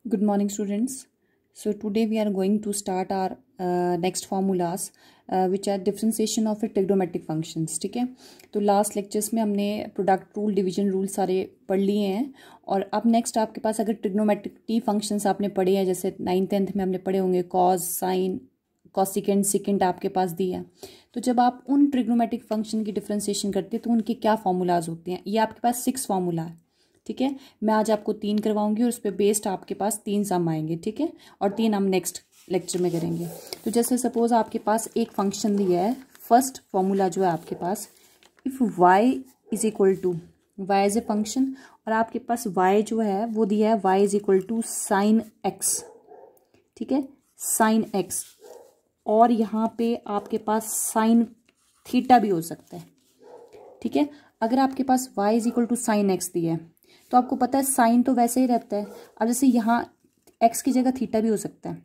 Good morning, students. So today we are going to start our next formulas, which are differentiation of a trigonometric functions. ठीक है, तो last lectures में हमने product rule, division rule सारे पढ़ लिए हैं। और अब नेक्स्ट आपके पास अगर ट्रिग्नोमेट्रिक टी फंक्शंस आपने पढ़े हैं, जैसे 9th-10th में हमने पढ़े होंगे कॉस, साइन, कॉसिकेंड, सिकेंड आपके पास दिया है। तो जब आप उन ट्रिग्नोमेट्रिक फंक्शन की डिफ्रेंसिएशन करते हैं तो उनके क्या फॉर्मूलाज होते हैं। ये आपके पास 6 फॉर्मूला है। ठीक है, मैं आज आपको 3 करवाऊंगी और उस पर बेस्ड आपके पास 3 सम आएंगे। ठीक है, और 3 हम नेक्स्ट लेक्चर में करेंगे। तो जैसे सपोज आपके पास एक फंक्शन दिया है, फर्स्ट फॉर्मूला जो है आपके पास, if y is equal to y as a function, और आपके पास y जो है वो दिया है y is equal to sine x. ठीक है, साइन एक्स, और यहाँ पे आपके पास साइन थीटा भी हो सकता है। ठीक है, अगर आपके पास y is equal to sine x दिया है तो आपको पता है साइन तो वैसे ही रहता है। अब जैसे यहाँ x की जगह थीटा भी हो सकता है,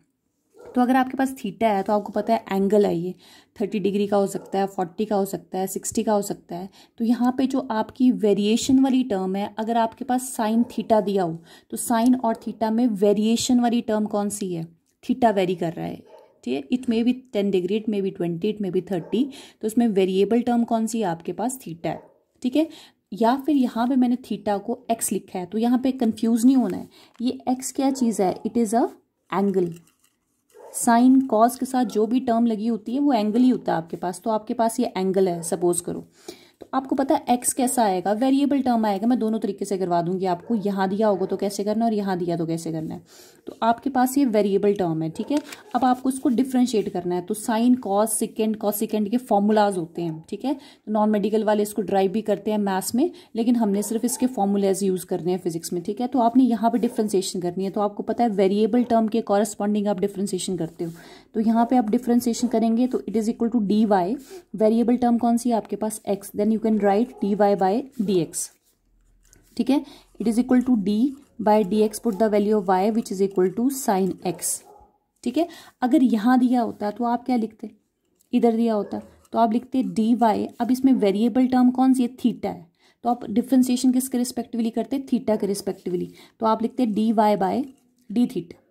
तो अगर आपके पास थीटा है तो आपको पता है एंगल है, ये 30 डिग्री का हो सकता है, 40 का हो सकता है, 60 का हो सकता है। तो यहाँ पे जो आपकी वेरिएशन वाली टर्म है, अगर आपके पास साइन थीटा दिया हो तो साइन और थीटा में वेरिएशन वाली टर्म कौन सी है? थीटा वेरी कर रहा है। ठीक है, it may be 10 degree, it may be 20, it may be 30, तो उसमें वेरिएबल टर्म कौन सी है? आपके पास थीटा है। ठीक है, या फिर यहाँ पे मैंने थीटा को x लिखा है, तो यहाँ पे कंफ्यूज नहीं होना है। ये x क्या चीज़ है? It is a angle. Sine cos के साथ जो भी टर्म लगी होती है वो एंगल ही होता है आपके पास। तो आपके पास ये एंगल है सपोज करो, तो आपको पता है x कैसा आएगा? वेरिएबल टर्म आएगा। मैं दोनों तरीके से करवा दूंगी आपको, यहाँ दिया होगा तो कैसे करना है और यहाँ दिया तो कैसे करना है। तो आपके पास ये वेरिएबल टर्म है। ठीक है, अब आपको इसको डिफ्रेंशिएट करना है। तो साइन, कॉस, सिकेंड, कॉसिकेंड के फॉर्मूलाज होते हैं। ठीक है, तो नॉन मेडिकल वाले इसको ड्राइव भी करते हैं मैथ्स में, लेकिन हमने सिर्फ इसके फॉर्मूलाज यूज़ करने हैं फिजिक्स में। ठीक है, तो आपने यहाँ पे डिफ्रेंसिएशन करनी है। तो आपको पता है वेरिएबल टर्म के कॉरस्पॉन्डिंग आप डिफ्रेंसिएशन करते हो। तो यहाँ पे आप डिफ्रेंसिएशन करेंगे तो it is equal to d y, variable term कौन सी है आपके पास? X, then you can write d y by d x. ठीक है, it is equal to d by d x, put the value of y which is equal to sine x. ठीक है, अगर यहाँ दिया होता तो आप क्या लिखते? इधर दिया होता तो आप लिखते डी वाई। अब इसमें वेरिएबल टर्म कौन सी है? थीटा है, तो आप डिफ्रेंसिएशन किसके रिस्पेक्टिवली करते? थीटा के रिस्पेक्टिवली। तो आप लिखते d y by d theta.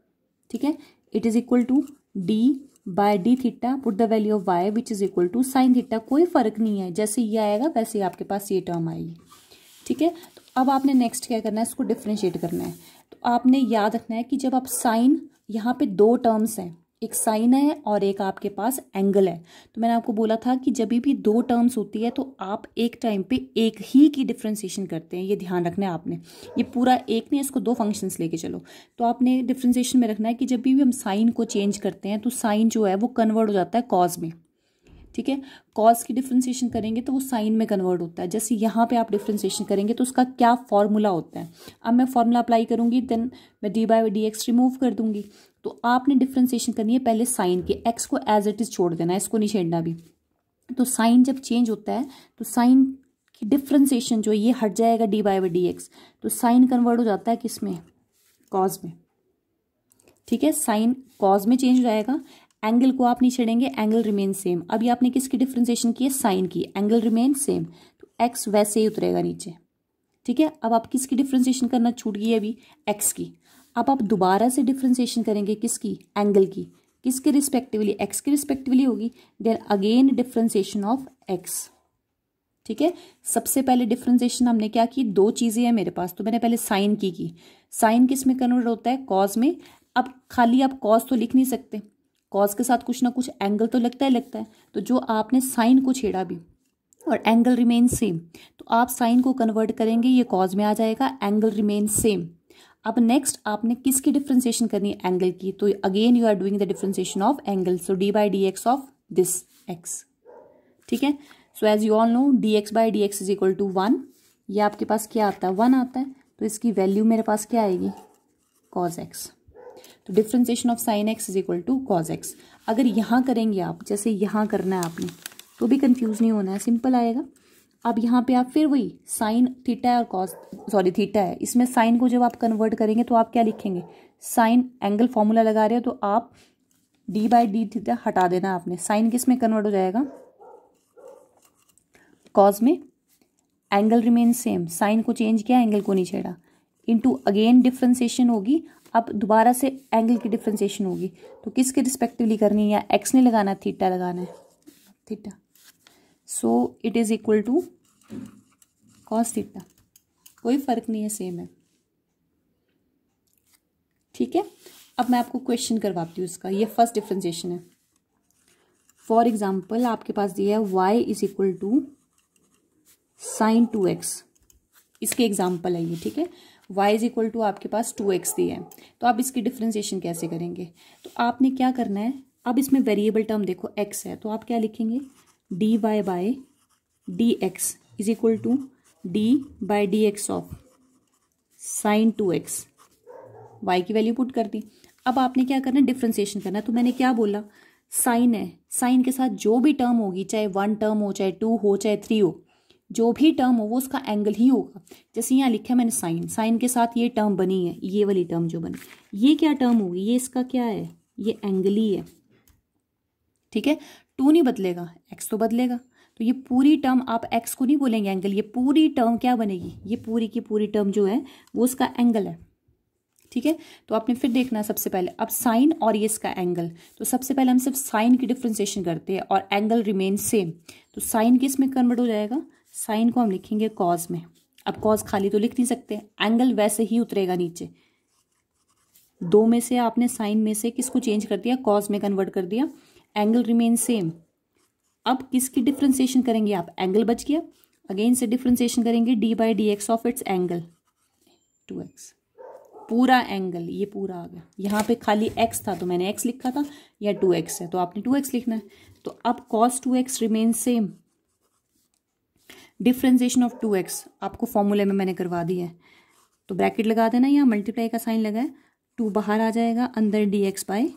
ठीक है, it is equal to d by d theta, put the value of y which is equal to sine theta. कोई फर्क नहीं है, जैसे ये आएगा वैसे ही आपके पास ये टर्म आएगी। ठीक है, तो अब आपने नेक्स्ट क्या करना है? इसको डिफ्रेंशिएट करना है। तो आपने याद रखना है कि जब आप साइन, यहाँ पे 2 टर्म्स हैं, एक साइन है और एक आपके पास एंगल है। तो मैंने आपको बोला था कि जब भी 2 टर्म्स होती है तो आप एक टाइम पे एक ही की डिफ्रेंसिएशन करते हैं। ये ध्यान रखना है आपने, ये पूरा एक नहीं, इसको 2 फंक्शंस लेके चलो। तो आपने डिफ्रेंसिएशन में रखना है कि जब भी हम साइन को चेंज करते हैं तो साइन जो है वो कन्वर्ट हो जाता है कॉस में। ठीक है, कॉस की डिफ्रेंसिएशन करेंगे तो वो साइन में कन्वर्ट होता है। जैसे यहाँ पे आप डिफ्रेंसिएशन करेंगे तो उसका क्या फॉर्मूला होता है? अब मैं फॉर्मूला अप्लाई करूंगी, देन मैं D by d x remove कर दूंगी। तो आपने डिफ्रेंसिएशन करनी है पहले साइन की, एक्स को एज इट इज छोड़ देना है, इसको नहीं छेड़ना भी। तो साइन जब चेंज होता है तो साइन की डिफ्रेंसिएशन जो ये हट जाएगा डी बाई डी एक्स, तो साइन कन्वर्ट हो जाता है किस में? कॉस में। ठीक है, साइन कॉस में चेंज हो जाएगा। एंगल को आप नहीं छेड़ेंगे, एंगल रिमेन सेम। अभी आपने किसकी डिफ्रेंसिएशन की है? साइन की, एंगल रिमेन सेम, तो एक्स वैसे ही उतरेगा नीचे। ठीक है, अब आप किसकी डिफ्रेंसिएशन करना छूट गई? अभी एक्स की। अब आप दोबारा से डिफ्रेंसिएशन करेंगे किसकी? एंगल की। किसके रिस्पेक्टिवली? एक्स के रिस्पेक्टिवली होगी। Then again differentiation of x. ठीक है, सबसे पहले डिफ्रेंसिएशन हमने क्या की? 2 चीजें हैं मेरे पास, तो मैंने पहले साइन की। साइन किस में कन्वर्ट होता है? कॉस में। अब खाली आप कॉस तो लिख नहीं सकते, कॉस के साथ कुछ ना कुछ एंगल तो लगता है। तो जो आपने साइन को छेड़ा भी और एंगल रिमेन सेम, तो आप साइन को कन्वर्ट करेंगे, ये कॉस में आ जाएगा, एंगल रिमेन सेम। अब नेक्स्ट आपने किसकी डिफ्रेंसिएशन करनी है? एंगल की। तो again you are doing the differentiation of angle, so d by d x of this x. ठीक है, so as you all know d x by d x is equal to 1। ये आपके पास क्या आता है? 1 आता है, तो इसकी वैल्यू मेरे पास क्या आएगी? Cos x. तो differentiation of sine x is equal to cos x. अगर यहाँ करेंगे आप, जैसे यहाँ करना है आपने, तो भी कंफ्यूज नहीं होना है, सिंपल आएगा। अब यहाँ पे आप फिर वही साइन थीटा है और कॉस, सॉरी थीटा है, इसमें साइन को जब आप कन्वर्ट करेंगे तो आप क्या लिखेंगे? साइन एंगल फॉर्मूला लगा रहे हो तो आप डी बाई डी थीटा हटा देना आपने। साइन किस में कन्वर्ट हो जाएगा? कॉस में। एंगल रिमेन सेम, साइन को चेंज किया, एंगल को नहीं छेड़ा। इंटू अगेन डिफ्रेंसिएशन होगी, अब दोबारा से एंगल की डिफ्रेंसिएशन होगी, तो किसके रिस्पेक्टिवली करनी है, या एक्स नहीं लगाना, थीटा लगाना है, theta. So it is equal to cos theta, कोई फर्क नहीं है, सेम है। ठीक है, अब मैं आपको क्वेश्चन करवाती हूँ इसका। ये फर्स्ट डिफ्रेंसिएशन है। फॉर एग्जाम्पल आपके पास दिया है y is equal to sine 2x, इसके एग्जाम्पल है ये। ठीक है, y इज इक्वल टू आपके पास 2x दिया है, तो आप इसकी डिफ्रेंसिएशन कैसे करेंगे? तो आपने क्या करना है, अब इसमें वेरिएबल टर्म देखो x है, तो आप क्या लिखेंगे, dy by dx is equal to d by dx of sine 2x, y की वैल्यू पुट कर दी। अब आपने क्या करना है, डिफ्रेंसिएशन करना है। तो मैंने क्या बोला, साइन है, साइन के साथ जो भी टर्म होगी, चाहे 1 टर्म हो, चाहे 2 हो, चाहे 3 हो, जो भी टर्म हो वो उसका एंगल ही होगा। जैसे यहाँ लिखा है मैंने साइन, साइन के साथ ये टर्म बनी है, ये वाली टर्म जो बनी, ये क्या टर्म होगी, ये इसका क्या है, ये एंगल ही है। ठीक है, 2 नहीं बदलेगा, x तो बदलेगा, तो ये पूरी टर्म आप x को नहीं बोलेंगे एंगल, ये पूरी टर्म क्या बनेगी, ये पूरी की पूरी टर्म जो है वो उसका एंगल है। ठीक है, तो आपने फिर देखना है सबसे पहले, अब साइन और ये इसका एंगल, तो सबसे पहले हम सिर्फ साइन की डिफ्रेंसिएशन करते हैं और एंगल रिमेन सेम। तो साइन किस में कन्वर्ट हो जाएगा, साइन को हम लिखेंगे कॉस में। अब कॉस खाली तो लिख नहीं सकते, एंगल वैसे ही उतरेगा नीचे। 2 में से आपने साइन में से किसको चेंज कर दिया, कॉस में कन्वर्ट कर दिया, एंगल रिमेन सेम। अब किसकी डिफ्रेंसिएशन करेंगे आप, एंगल बच गया, अगेन से डिफ्रेंसिएशन करेंगे D by d x of its angle 2x, पूरा एंगल ये पूरा आ गया। यहाँ पे खाली x था तो मैंने x लिखा था, या 2x है तो आपने 2x लिखना है। तो अब cos 2x remain same, differentiation of 2x आपको फॉर्मूले में मैंने करवा दी है, तो ब्रैकेट लगा देना, यहाँ मल्टीप्लाई का साइन लगा है, 2 बाहर आ जाएगा, अंदर dx by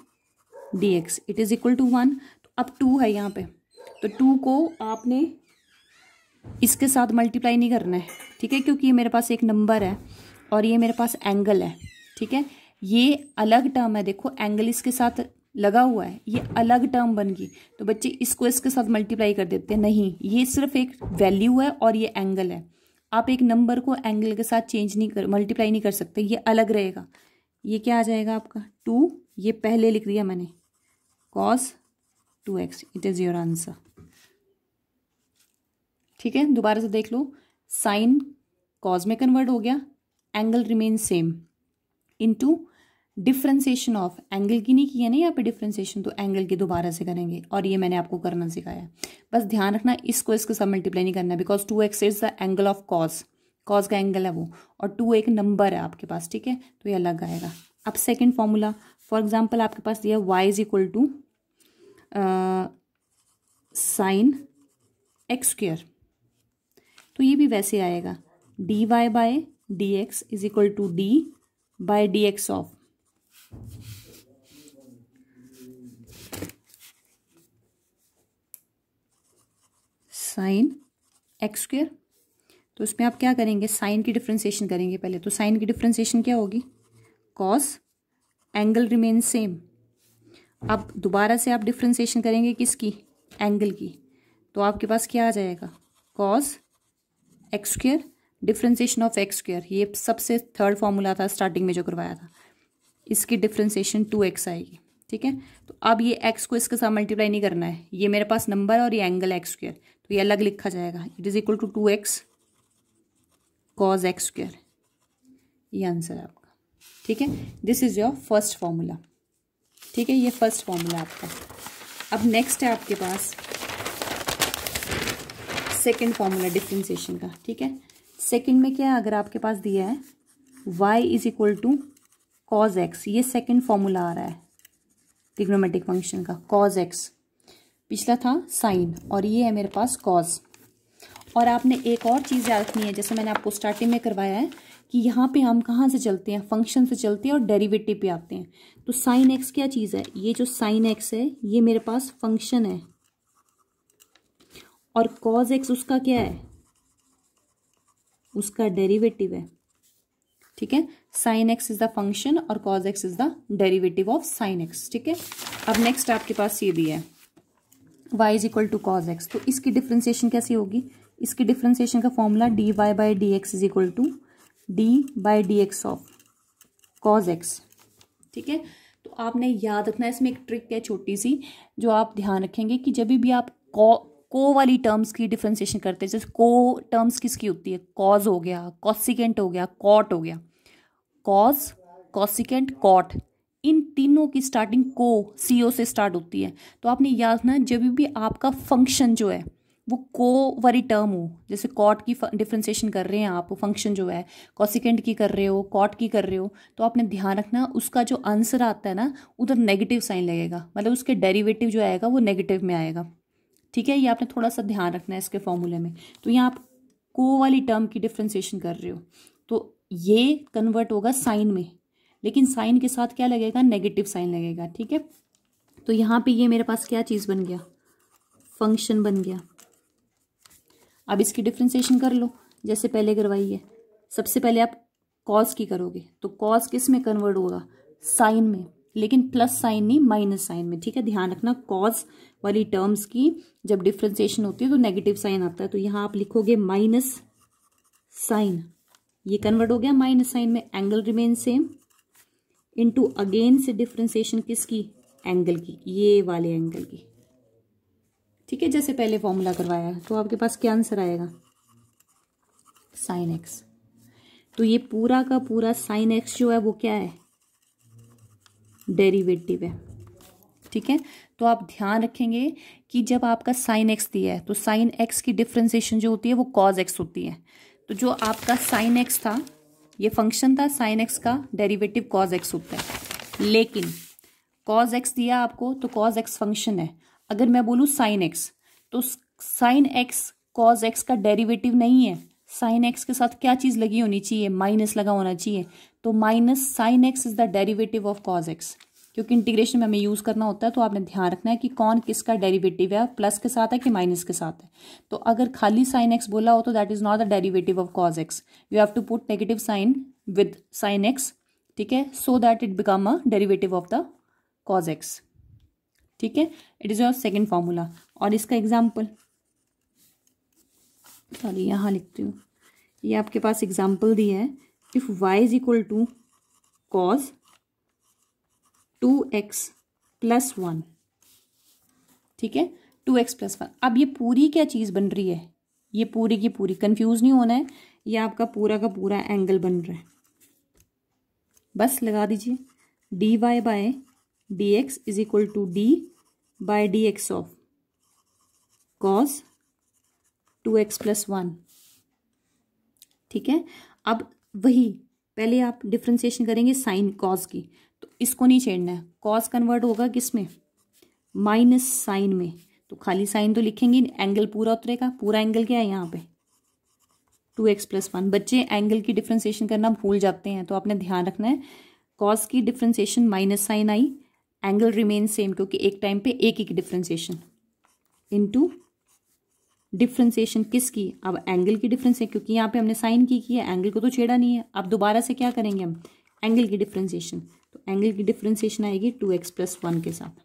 dx it is equal to 1। तो अब 2 है यहाँ पे, तो 2 को आपने इसके साथ मल्टीप्लाई नहीं करना है, ठीक है, क्योंकि ये मेरे पास एक नंबर है और ये मेरे पास एंगल है। ठीक है, ये अलग टर्म है, देखो एंगल इसके साथ लगा हुआ है, ये अलग टर्म बन गई, तो बच्चे इसको इसके साथ मल्टीप्लाई कर देते हैं, नहीं, ये सिर्फ एक वैल्यू है और ये एंगल है। आप एक नंबर को एंगल के साथ चेंज नहीं कर, मल्टीप्लाई नहीं कर सकते, ये अलग रहेगा। ये क्या आ जाएगा आपका 2, ये पहले लिख दिया मैंने, cos 2x, it is your answer. ठीक है, दोबारा से देख लो, साइन कॉस में कन्वर्ट हो गया, angle remain same, into differentiation of, angle की नहीं किया ना यहाँ पे डिफ्रेंसिएशन, तो एंगल की दोबारा से करेंगे, और ये मैंने आपको करना सिखाया। बस ध्यान रखना, इसको इसके साथ मल्टीप्लाई नहीं करना, because 2x is the angle of cos, cos का एंगल है वो, और 2 एक नंबर है आपके पास। ठीक है, तो ये अलग आएगा। अब सेकेंड फॉर्मूला, फॉर एग्जाम्पल आपके पास दिया y is equal to sine x square, तो ये भी वैसे आएगा, dy by dx is equal to d by dx of sine x square. तो इसमें आप क्या करेंगे, साइन की डिफ्रेंसिएशन करेंगे पहले, तो साइन की डिफ्रेंसिएशन क्या होगी, कॉस, एंगल रिमेन सेम। अब दोबारा से आप डिफ्रेंसिएशन करेंगे किसकी, एंगल की, तो आपके पास क्या आ जाएगा, cos x square, differentiation of x square, ये सबसे थर्ड फॉर्मूला था स्टार्टिंग में जो करवाया था, इसकी डिफ्रेंसिएशन 2x आएगी। ठीक है, तो अब ये x को इसके साथ मल्टीप्लाई नहीं करना है, ये मेरे पास नंबर और ये एंगल एक्स स्क्वेयर, तो ये अलग लिखा जाएगा, it is equal to 2x cos x square, ये आंसर है आपका। ठीक है, this is your first formula. ठीक है, ये फर्स्ट फॉर्मूला आपका। अब नेक्स्ट है आपके पास सेकेंड फॉर्मूला डिफ्रेंसिएशन का। ठीक है, सेकेंड में क्या है, अगर आपके पास दिया है y is equal to cos x, ये सेकेंड फॉर्मूला आ रहा है ट्रिग्नोमेट्रिक फंक्शन का, कॉज एक्स, पिछला था साइन और ये है मेरे पास कॉज। और आपने एक और चीज़ याद रखनी है, जैसे मैंने आपको स्टार्टिंग में करवाया है कि यहाँ पे हम कहाँ से चलते हैं, फंक्शन से चलते हैं और डेरिवेटिव पे आते हैं। तो साइन एक्स क्या चीज़ है, ये जो साइन एक्स है ये मेरे पास फंक्शन है, और कॉज एक्स उसका क्या है, उसका डेरिवेटिव है। ठीक है, sine x is the function और cos x is the derivative of sine x. ठीक है, अब नेक्स्ट आपके पास ये दिया है y is equal to cos x, तो इसकी डिफ्रेंसिएशन कैसी होगी, इसकी डिफ्रेंसिएशन का formula dy by d x is equal to d/dx of cos x। ठीक है, तो आपने याद रखना है, इसमें एक ट्रिक है छोटी सी जो आप ध्यान रखेंगे कि जब भी आप को वाली टर्म्स की डिफ्रेंसिएशन करते हैं, जैसे को टर्म्स किसकी होती है, कॉज हो गया, कॉसिकेंट हो गया, कॉट हो गया, कॉज, कॉसिकेंट, कॉट, इन तीनों की स्टार्टिंग को CO से स्टार्ट होती है। तो आपने याद रखना जब भी आपका फंक्शन जो है वो को वाली टर्म हो, जैसे कॉट की डिफ्रेंसिएशन कर रहे हैं आप, फंक्शन जो है कॉसिकेंट की कर रहे हो, कॉट की कर रहे हो, तो आपने ध्यान रखना उसका जो आंसर आता है ना उधर नेगेटिव साइन लगेगा, मतलब उसके डेरिवेटिव जो आएगा वो नेगेटिव में आएगा। ठीक है, ये आपने थोड़ा सा ध्यान रखना है इसके फॉर्मूले में। तो यहाँ आप को वाली टर्म की डिफ्रेंसिएशन कर रहे हो तो ये कन्वर्ट होगा साइन में, लेकिन साइन के साथ क्या लगेगा, नेगेटिव साइन लगेगा। ठीक है, तो यहाँ पे ये मेरे पास क्या चीज़ बन गया, फंक्शन बन गया। अब इसकी डिफ्रेंसिएशन कर लो जैसे पहले करवाई है। सबसे पहले आप कॉस की करोगे तो कॉस किस में कन्वर्ट होगा, साइन में, लेकिन प्लस साइन नहीं, माइनस साइन में। ठीक है, ध्यान रखना कॉस वाली टर्म्स की जब डिफ्रेंसिएशन होती है तो नेगेटिव साइन आता है, तो यहाँ आप लिखोगे माइनस साइन, ये कन्वर्ट हो गया माइनस साइन में, angle remain same, into again से डिफ्रेंसिएशन किसकी, एंगल की, ये वाले एंगल की। ठीक है, जैसे पहले फॉर्मूला करवाया है, तो आपके पास क्या आंसर आएगा, साइन एक्स। तो ये पूरा का पूरा साइन एक्स जो है वो क्या है, डेरिवेटिव है। ठीक है, तो आप ध्यान रखेंगे कि जब आपका साइन एक्स दिया है तो साइन एक्स की डिफ्रेंसिएशन जो होती है वो कॉज एक्स होती है। तो जो आपका साइन एक्स था, ये फंक्शन था, साइन एक्स का डेरिवेटिव कॉज एक्स होता है, लेकिन कॉज एक्स दिया आपको तो कॉज एक्स फंक्शन है। अगर मैं बोलूँ साइन एक्स, तो साइन एक्स कॉज एक्स का डेरिवेटिव नहीं है, साइन एक्स के साथ क्या चीज़ लगी होनी चाहिए, माइनस लगा होना चाहिए। तो minus sign x is the derivative of cos x, क्योंकि इंटीग्रेशन में हमें यूज़ करना होता है, तो आपने ध्यान रखना है कि कौन किसका डेरिवेटिव है, प्लस के साथ है कि माइनस के साथ है। तो अगर खाली साइन एक्स बोला हो तो that is not the derivative of cos x, you have to put negative sign with sine x. ठीक है, so that it become a derivative of the cos x. ठीक है, it is your second formula. और इसका example, sorry यहाँ लिखती हूँ, ये आपके पास एग्जाम्पल दिया है, if y is equal to cos 2x plus 1। ठीक है, 2x प्लस 1। अब ये पूरी क्या चीज़ बन रही है, ये पूरी की पूरी, कंफ्यूज नहीं होना है, ये आपका पूरा का पूरा एंगल बन रहा है। बस लगा दीजिए dy/dx is equal to d/dx of cos 2x plus 1। ठीक है, अब वही पहले आप डिफ्रेंसिएशन करेंगे साइन कॉस की, तो इसको नहीं छेड़ना है, कॉस कन्वर्ट होगा किस में, माइनस साइन में। तो खाली साइन तो लिखेंगे, एंगल पूरा उतरेगा, पूरा एंगल क्या है यहाँ पे 2x प्लस 1। बच्चे एंगल की डिफ्रेंसिएशन करना भूल जाते हैं, तो आपने ध्यान रखना है कॉस की डिफ्रेंसिएशन माइनस साइन आई, एंगल रिमेन सेम क्योंकि एक टाइम पे एक ही की डिफ्रेंसिएशन, इनटू डिफ्रेंसिएशन किसकी, अब एंगल की डिफरेंस है, क्योंकि यहाँ पे हमने साइन की है, एंगल को तो छेड़ा नहीं है। अब दोबारा से क्या करेंगे हम, एंगल की डिफ्रेंसिएशन, तो एंगल की डिफ्रेंसिएशन आएगी 2x प्लस 1 के साथ।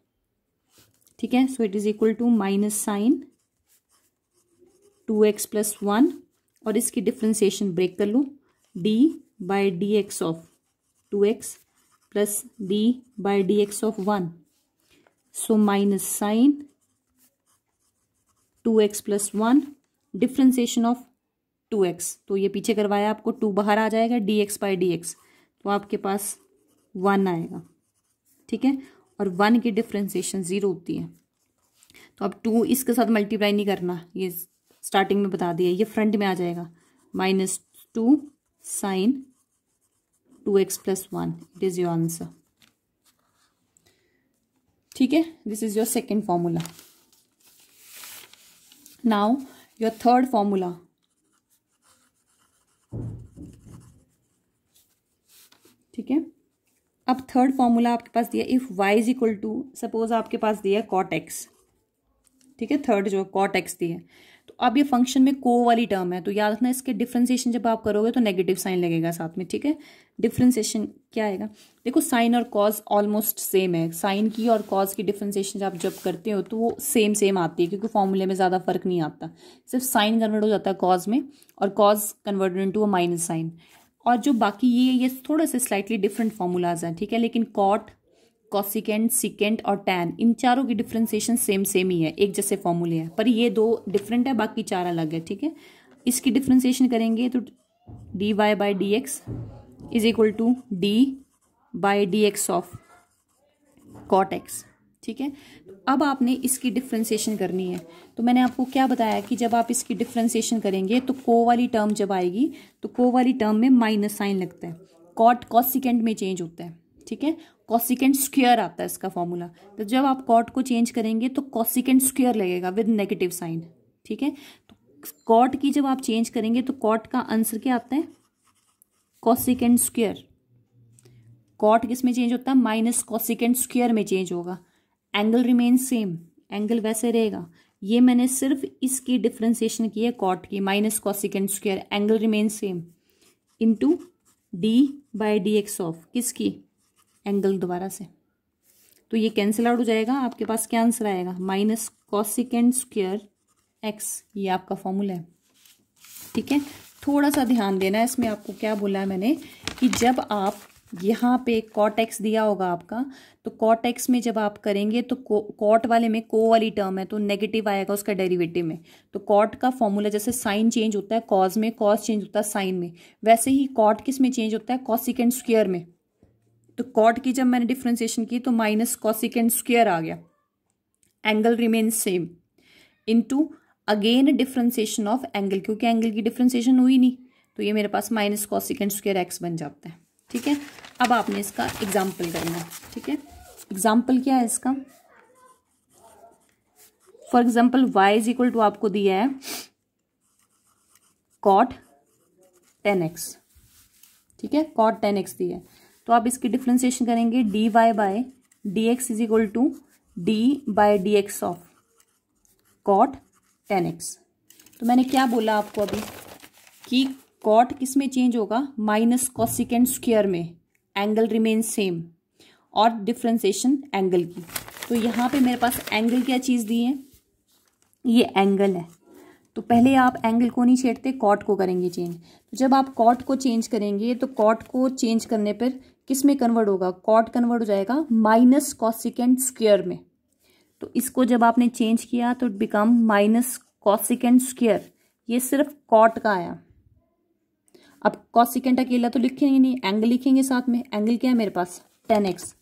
ठीक है, so it is equal to minus sine 2x plus 1, और इसकी डिफ्रेंसिएशन ब्रेक कर लूँ, d/dx of 2x plus d/dx of 1, so minus sine 2x plus 1 differentiation of 2x, तो ये पीछे करवाया आपको, 2 बाहर आ जाएगा, dx/dx, तो आपके पास 1 आएगा। ठीक है, और 1 की डिफ्रेंसिएशन 0 होती है, तो अब 2 इसके साथ मल्टीप्लाई नहीं करना, ये स्टार्टिंग में बता दिया, ये फ्रंट में आ जाएगा, -2 sine 2x plus 1, it is your answer. ठीक है, this is your second formula. Now your third formula, ठीक है, अब थर्ड फॉर्मूला आपके पास दिया, if y is equal to, suppose आपके पास दिया cot x। ठीक है, थर्ड जो cot x दिया है, तो अब ये फंक्शन में को वाली टर्म है, तो याद रखना इसके डिफ्रेंसिएशन जब आप करोगे तो नेगेटिव साइन लगेगा साथ में। ठीक है, डिफ्रेंसिएशन क्या आएगा, देखो साइन और कॉज ऑलमोस्ट सेम है, साइन की और कॉज की डिफ्रेंसिएशन जब करते हो तो वो सेम आती है, क्योंकि फॉर्मूले में ज़्यादा फर्क नहीं आता, सिर्फ साइन कन्वर्ट हो जाता है कॉज में, और cos converted into a minus sine. और जो बाकी ये थोड़ा सा स्लाइटली डिफरेंट फॉर्मूलाज हैं, ठीक है, लेकिन कॉट, कॉसिकेंट, सिकेंट और टैन, इन चारों की डिफ्रेंसिएशन सेम ही है, एक जैसे फॉर्मूले हैं, पर ये दो डिफरेंट है, बाकी चार अलग है, ठीक है। इसकी डिफ्रेंसिएशन करेंगे तो d y by d x is equal to d by d x of cot x, ठीक है। अब आपने इसकी डिफ्रेंसिएशन करनी है, तो मैंने आपको क्या बताया कि जब आप इसकी डिफ्रेंसिएशन करेंगे तो को वाली टर्म जब आएगी तो को वाली टर्म में माइनस साइन लगता है, कॉट कॉसिकेंट में चेंज होता है, ठीक है, कॉसिकेंट स्क्वायर आता है इसका फॉर्मूला। तो जब आप कॉट को चेंज करेंगे तो कॉसिकेंट स्क्वायर लगेगा विद नेगेटिव साइन, ठीक है। तो कॉट की जब आप चेंज करेंगे तो कॉट का आंसर क्या आता है, कॉसिकेंट स्क्वायर। कॉट किस में चेंज होता है, माइनस कॉसिकेंट स्क्वायर में चेंज होगा, एंगल रिमेन सेम, एंगल वैसे रहेगा। ये मैंने सिर्फ इसकी डिफ्रेंसिएशन की है, कॉट की, minus cosecant square, angle remain same, into D by d x of किसकी, एंगल दोबारा से। तो ये कैंसिल आउट हो जाएगा, आपके पास क्या आंसर आएगा, माइनस कॉसिकेंट स्क्वायर एक्स, ये आपका फॉर्मूला है, ठीक है। थोड़ा सा ध्यान देना है इसमें, आपको क्या बोला है मैंने कि जब आप यहाँ पे कॉट एक्स दिया होगा आपका, तो कॉट एक्स में जब आप करेंगे तो कॉट वाले में को वाली टर्म है तो नेगेटिव आएगा उसका डेरिवेटिव में। तो कॉट का फॉर्मूला जैसे साइन चेंज होता है कॉज में, कॉज चेंज होता है साइन में, वैसे ही कॉट किस में चेंज होता है, कॉसिकेंट स्क्वायर में। तो कॉट की जब मैंने डिफ्रेंसिएशन की तो माइनस कॉसिकेंट स्क्वायर आ गया, angle remain same, into again differentiation of angle, क्योंकि एंगल की डिफ्रेंसिएशन हुई नहीं तो ये मेरे पास माइनस कॉसिकेंट स्क्वायर एक्स बन जाता है, ठीक है। अब आपने इसका एग्जाम्पल करना है, ठीक है। एग्जाम्पल क्या है इसका, for example y is equal to आपको दिया है cot 10x, ठीक है, cot 10x दिया है, तो आप इसकी डिफ्रेंसिएशन करेंगे dy by dx is equal to d by dx of cot 10x। तो मैंने क्या बोला आपको अभी कि कॉट किस में चेंज होगा, माइनस कॉसिकेंट स्क्वायर में, एंगल रिमेन सेम, और डिफ्रेंसिएशन एंगल की। तो यहाँ पे मेरे पास एंगल क्या चीज़ दी है, ये एंगल है, तो पहले आप एंगल को नहीं छेड़ते, कॉट को करेंगे चेंज। तो जब आप कॉट को चेंज करेंगे तो कॉट को चेंज करने पर किस में कन्वर्ट होगा, कॉट कन्वर्ट हो जाएगा माइनस कॉसिकेंट स्क्वायर में। तो इसको जब आपने चेंज किया तो it become minus cosecant square, ये सिर्फ कॉट का आया। अब कॉसिकेंट अकेला तो लिखेंगे नहीं, एंगल लिखेंगे साथ में, एंगल क्या है मेरे पास 10x,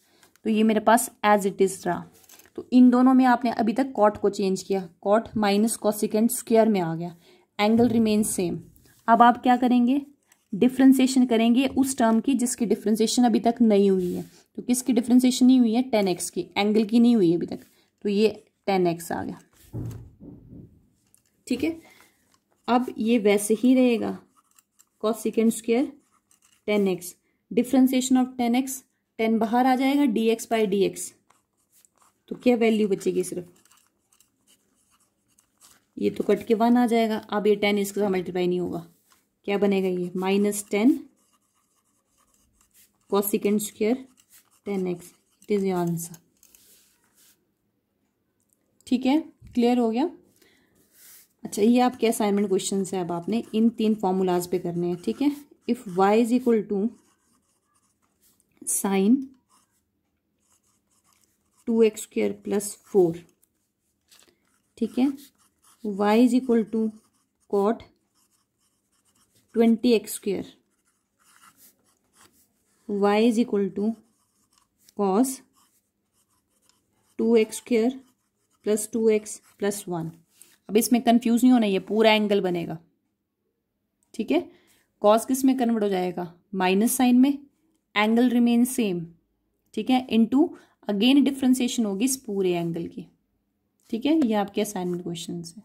तो ये मेरे पास एज इट इज रहा। तो इन दोनों में आपने अभी तक कॉट को चेंज किया, कॉट माइनस कॉसिकेंट स्क्वायर में आ गया, एंगल रिमेन सेम। अब आप क्या करेंगे, डिफ्रेंसिएशन करेंगे उस टर्म की जिसकी डिफ्रेंसिएशन अभी तक नहीं हुई है। तो किसकी डिफ्रेंसिएशन नहीं हुई है, 10x की, एंगल की नहीं हुई है अभी तक, तो ये 10x आ गया, ठीक है। अब ये वैसे ही रहेगा, cosecant square 10x, differentiation of 10x, 10 बाहर आ जाएगा, dx बाई dx, तो क्या वैल्यू बचेगी, सिर्फ ये तो कट के 1 आ जाएगा। अब ये 10 इसके साथ मल्टीप्लाई नहीं होगा, क्या बनेगा ये minus 10 cosecant square 10x, it is your answer, ठीक है, क्लियर हो गया। अच्छा, ये आपके असाइनमेंट क्वेश्चन है, अब आपने इन 3 फॉर्मूलाज पे करने हैं, ठीक है। If y is equal to sine 2x square plus 4, ठीक है, y is equal to cot 20x square, y is equal to cos 2x square plus 2x plus 1। अब इसमें कंफ्यूज नहीं होना, ये पूरा एंगल बनेगा, ठीक है। कॉस किस में कन्वर्ट हो जाएगा, माइनस साइन में, एंगल रिमेन सेम, ठीक है, इनटू अगेन डिफ्रेंसिएशन होगी इस पूरे एंगल की, ठीक है। ये आपके असाइनमेंट क्वेश्चन है।